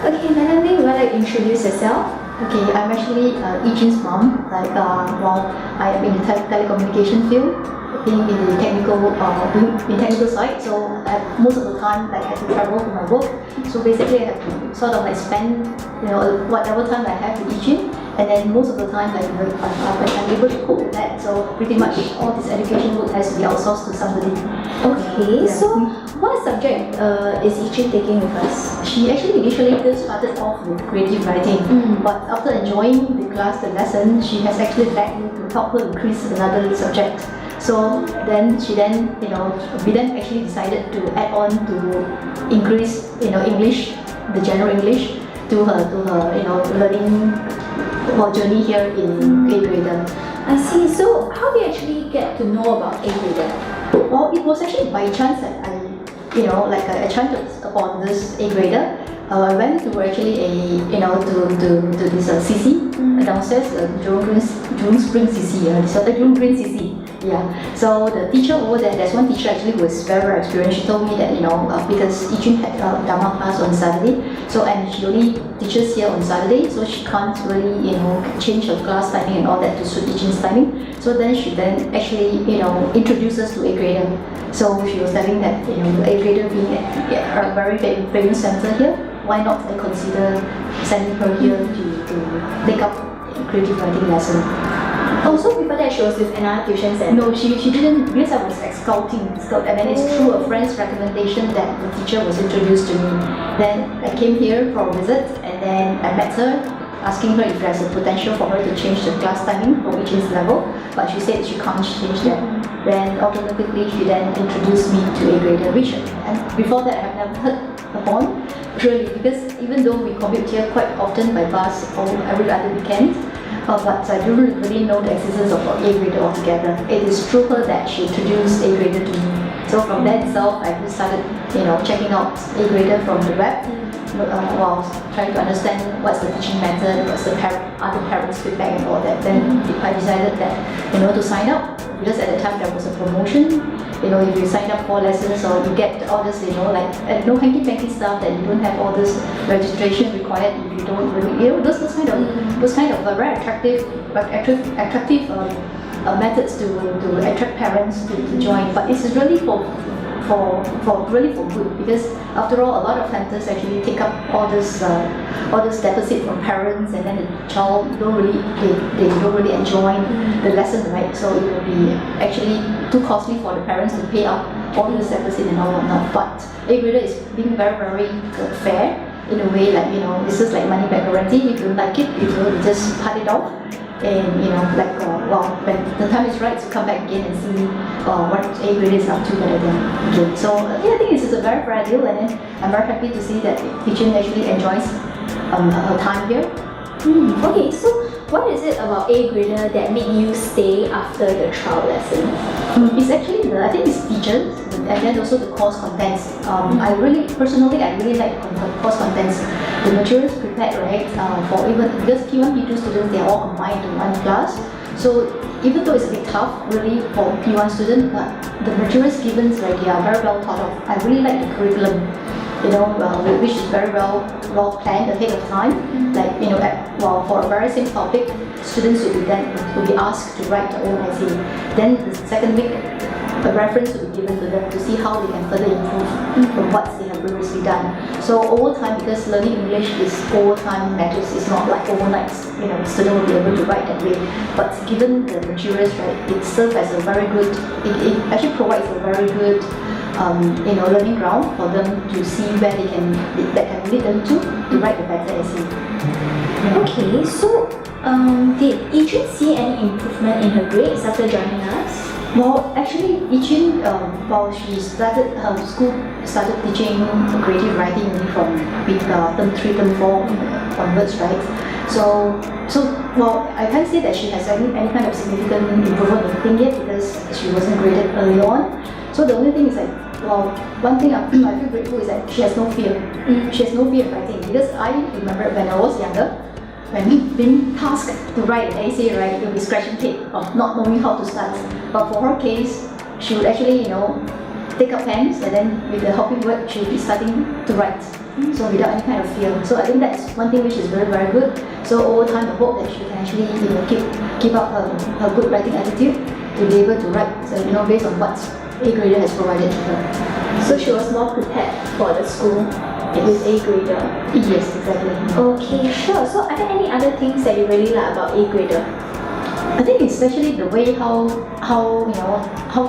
Okay, Melanie, would you like to introduce yourself? Okay, I'm actually Ijin's mom. I am in the telecommunication field, being in the technical side. So most of the time, I have to travel for my work. So basically, I have to sort of spend, whatever time I have with Ijin. And then most of the time, I'm able to cope with that. So pretty much all this education work has to be outsourced to somebody. Okay, so what subject is Ijin taking with us? She actually initially just started off with creative writing, but after enjoying the lesson, she has actually begged me to help her increase another subject. So we then actually decided to add on to increase, English, the general English, to her learning journey here in AGrader. I see. So how do you actually get to know about AGrader? Well, it was actually by chance that I chanced upon this AGrader. I went to actually to this CC downstairs, Jurong Spring CC, Jurong Green CC. Yeah. So the teacher over there's one teacher actually who was very, very experienced. She told me that because Ijin had Dharma class on Saturday, and she only teaches here on Saturday, so she can't really change her class timing and all that to suit Ijin's timing. So then she actually introduced us to AGrader. So she was telling that AGrader being a very famous center here, why not I consider sending her here to take up a creative writing lesson. Also, before that, she was with another tuition center. No, she didn't, because I was scouting, and then it's through a friend's recommendation that the teacher was introduced to me. Then I came here for a visit, and then I met her, asking her if there's a potential for her to change the class timing for Ijin's level, but she said she can't change that. Then automatically she then introduced me to AGrader, which and before that I have never heard upon, really, because even though we commute here quite often by bus or every other weekend, but I don't really know the existence of AGrader altogether. It is through her that she introduced AGrader to me. So from that itself, I just started, checking out AGrader from the web, while trying to understand what's the teaching method, what's the other parents' feedback and all that. Then I decided that, to sign up, because at the time there was a promotion. If you sign up for lessons or you get all this, no hanky-panky stuff, that you don't have all this registration required if you don't really, those kind of very attractive methods to attract parents to join. But it's really for good, because after all, a lot of centers actually take up all this deficit from parents, and then the child they don't really enjoy the lesson, right? So it will be actually too costly for the parents to pay up all this deficit and all whatnot. But AGrader is being very, very fair in a way, this is like money back guarantee. If you don't like it, you just cut it off. And when the time is right to come back again and see what AGrader is up to again. So I think this is a very fair deal, and then I'm very happy to see that Ijin actually enjoys her time here. Okay, so what is it about AGrader that made you stay after the trial lesson? It's actually I think it's teachers, and then also the course contents. I really like the course contents. The materials prepared, right, for even because P1, P2 students, they are all combined in one class. So even though it's a bit tough, really, for P1 students, but the materials given, right, they are very well thought of. I really like the curriculum, which is very well planned ahead of time. For a very same topic, students will be asked to write their own essay. Then the second week, a reference will be given to them to see how they can further improve from what they have previously done. So over time, because learning English is over time matters, it's not like overnight, the student will be able to write that way. But given the materials, right, it serves as a very good, it actually provides a very good learning ground for them to see where that can lead them to write a better essay. Okay, so did Ijin see any improvement in her grades after joining us? Well, actually, Ijin, she started her school started teaching creative writing from term 3, term 4 onwards, right? So I can't say that she has any kind of significant improvement in anything yet, because she wasn't graded early on. So the only thing is one thing I feel grateful is that she has no fear. She has no fear of writing, because I remember when I was younger, when we've been tasked to write an essay, right, you'll be scratching tape of not knowing how to start. But for her case, she would actually, take up pens and then with the helping word she'll be starting to write. So without any kind of fear. So I think that's one thing which is very, very good. So over time I hope that she can actually keep up her good writing attitude to be able to write based on what AGrader has provided to her. So she was more prepared for the school with AGrader. Yes, exactly. Okay, sure. So are there any other things that you really like about AGrader? I think especially the way how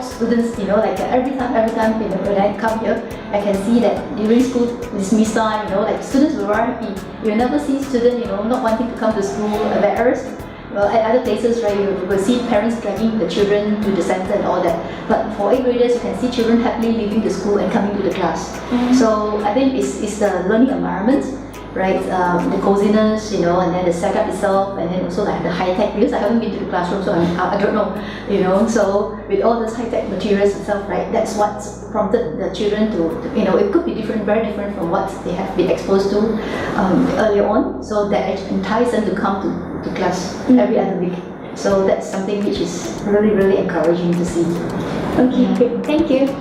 students like every time when I come here I can see that during school dismiss time like students were very happy. You never see students not wanting to come to school embarrassed. Well, at other places, right, you will see parents dragging the children to the center and all that. But for AGraders, you can see children happily leaving the school and coming to the class. So I think it's the learning environment, right? The coziness, and then the setup itself, and then also like the high tech. Because I haven't been to the classroom, so I don't know. So with all those high tech materials itself, right? That's what's prompted the children to it could be different, very different from what they have been exposed to earlier on. So that entices them to come to class every other week. So that's something which is really, really encouraging to see. Okay, great. Thank you.